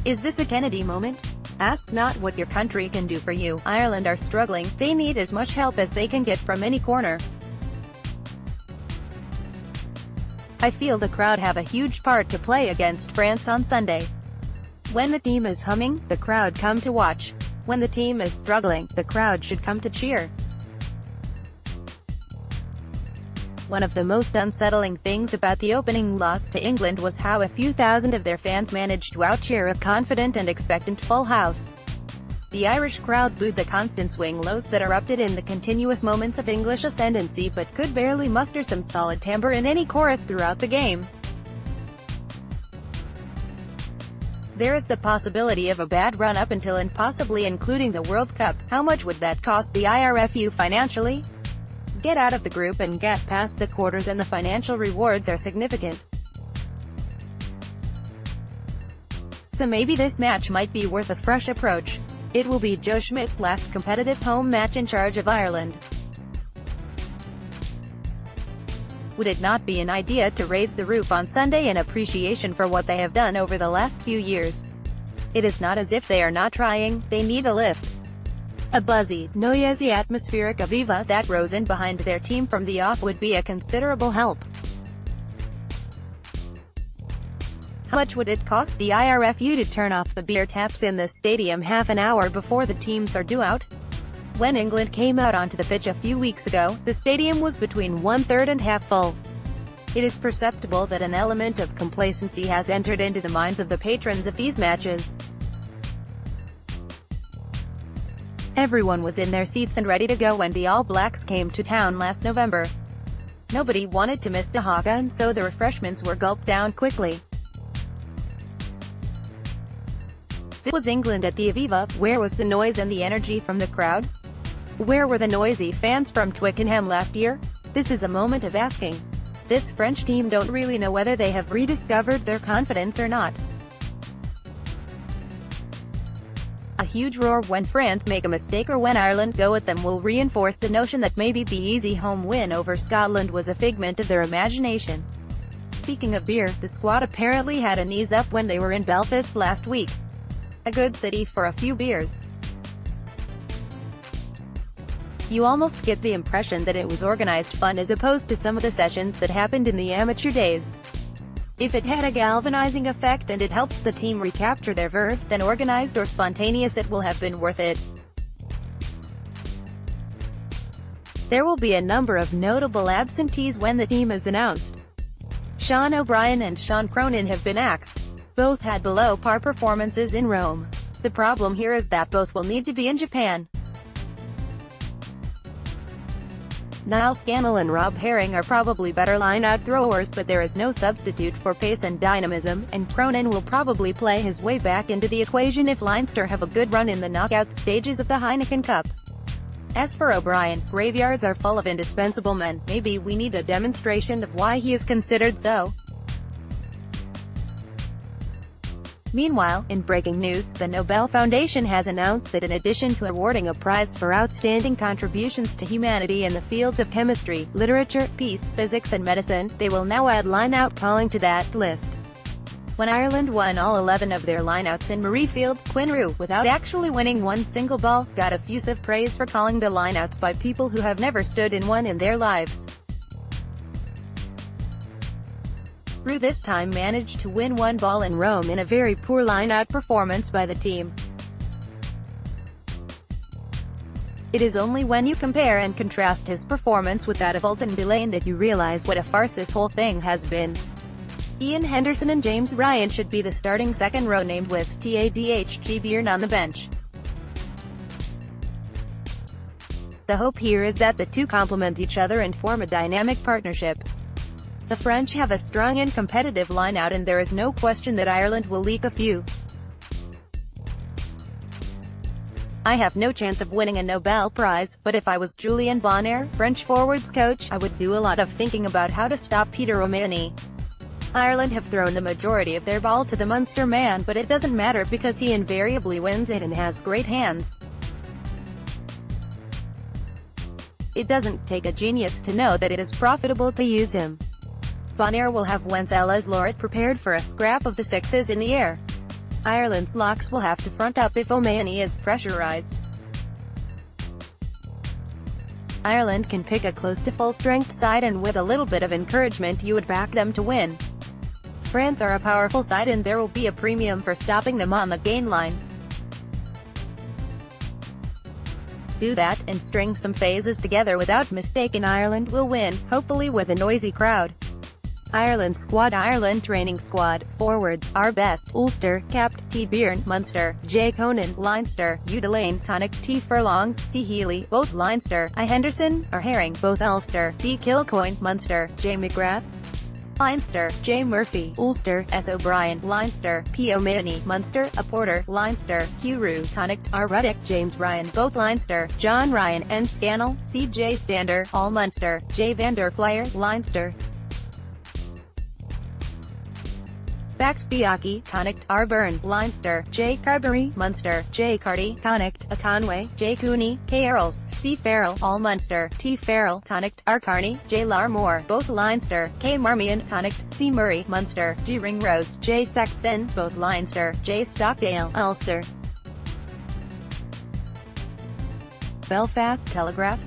Is this a Kennedy moment? Ask not what your country can do for you. Ireland are struggling, they need as much help as they can get from any corner. I feel the crowd have a huge part to play against France on Sunday. When the team is humming, the crowd come to watch. When the team is struggling, the crowd should come to cheer. One of the most unsettling things about the opening loss to England was how a few thousand of their fans managed to outcheer a confident and expectant full house. The Irish crowd booed the constant swing lows that erupted in the continuous moments of English ascendancy but could barely muster some solid timbre in any chorus throughout the game. There is the possibility of a bad run up until and possibly including the World Cup. How much would that cost the IRFU financially? Get out of the group and get past the quarters and the financial rewards are significant. So maybe this match might be worth a fresh approach. It will be Joe Schmidt's last competitive home match in charge of Ireland. Would it not be an idea to raise the roof on Sunday in appreciation for what they have done over the last few years? It is not as if they are not trying, they need a lift. A buzzy, noisy atmospheric Aviva that rose in behind their team from the off would be a considerable help. How much would it cost the IRFU to turn off the beer taps in the stadium half an hour before the teams are due out? When England came out onto the pitch a few weeks ago, the stadium was between one-third and half full. It is perceptible that an element of complacency has entered into the minds of the patrons of these matches. Everyone was in their seats and ready to go when the All Blacks came to town last November. Nobody wanted to miss the haka, and so the refreshments were gulped down quickly. This was England at the Aviva. Where was the noise and the energy from the crowd? Where were the noisy fans from Twickenham last year? This is a moment of asking. This French team don't really know whether they have rediscovered their confidence or not. A huge roar when France make a mistake or when Ireland go at them will reinforce the notion that maybe the easy home win over Scotland was a figment of their imagination. Speaking of beer, the squad apparently had an ease up when they were in Belfast last week. A good city for a few beers. You almost get the impression that it was organized fun as opposed to some of the sessions that happened in the amateur days. If it had a galvanizing effect and it helps the team recapture their verve, then organized or spontaneous it will have been worth it. There will be a number of notable absentees when the team is announced. Sean O'Brien and Sean Cronin have been axed. Both had below-par performances in Rome. The problem here is that both will need to be in Japan. Niall Scannell and Rob Herring are probably better line-out throwers, but there is no substitute for pace and dynamism, and Cronin will probably play his way back into the equation if Leinster have a good run in the knockout stages of the Heineken Cup. As for O'Brien, graveyards are full of indispensable men. Maybe we need a demonstration of why he is considered so. Meanwhile, in breaking news, the Nobel Foundation has announced that in addition to awarding a prize for outstanding contributions to humanity in the fields of chemistry, literature, peace, physics and medicine, they will now add line-out calling to that list. When Ireland won all 11 of their lineouts in Murrayfield, Quinn Roux, without actually winning one single ball, got effusive praise for calling the lineouts by people who have never stood in one in their lives. Roux this time managed to win one ball in Rome in a very poor line-out performance by the team. It is only when you compare and contrast his performance with that of Ultan Dillane that you realize what a farce this whole thing has been. Ian Henderson and James Ryan should be the starting second row named with Tadhg Byrne on the bench. The hope here is that the two complement each other and form a dynamic partnership. The French have a strong and competitive line-out and there is no question that Ireland will leak a few. I have no chance of winning a Nobel Prize, but if I was Julien Bonner, French forwards coach, I would do a lot of thinking about how to stop Peter O'Mahony. Ireland have thrown the majority of their ball to the Munster man, but it doesn't matter because he invariably wins it and has great hands. It doesn't take a genius to know that it is profitable to use him. Bonner will have Wenceslaus Lorette prepared for a scrap of the sixes in the air. Ireland's locks will have to front up if O'Mahony is pressurised. Ireland can pick a close to full-strength side, and with a little bit of encouragement you would back them to win. France are a powerful side, and there will be a premium for stopping them on the gain line. Do that, and string some phases together without mistake, and Ireland will win, hopefully with a noisy crowd. Ireland squad. Ireland training squad. Forwards: our best, Ulster, capt. T. Byrne, Munster; J. Conan, Leinster; U. Delane, Connacht; T. Furlong, C. Healy, both Leinster; I. Henderson, or Herring, both Ulster; D. Kilcoyne, Munster; J. McGrath, Leinster; J. Murphy, Ulster; S. O'Brien, Leinster; P. O'Mahony, Munster; A. Porter, Leinster; Q. Rue, Connacht; R. Ruddock, James Ryan, both Leinster; John Ryan, N. Scannell, C. J. Stander, all Munster; J. van der Flyer, Leinster. Backs: Biaki, Connacht; R. Byrne, Leinster; J. Carberry, Munster; J. Carty, Connacht; A. Conway, J. Cooney, K. Earls, C. Farrell, all Munster; T. Farrell, Connacht; R. Carney, J. Larmore, both Leinster; K. Marmion, Connacht; C. Murray, Munster; D. Ringrose, J. Sexton, both Leinster; J. Stockdale, Ulster. Belfast Telegraph.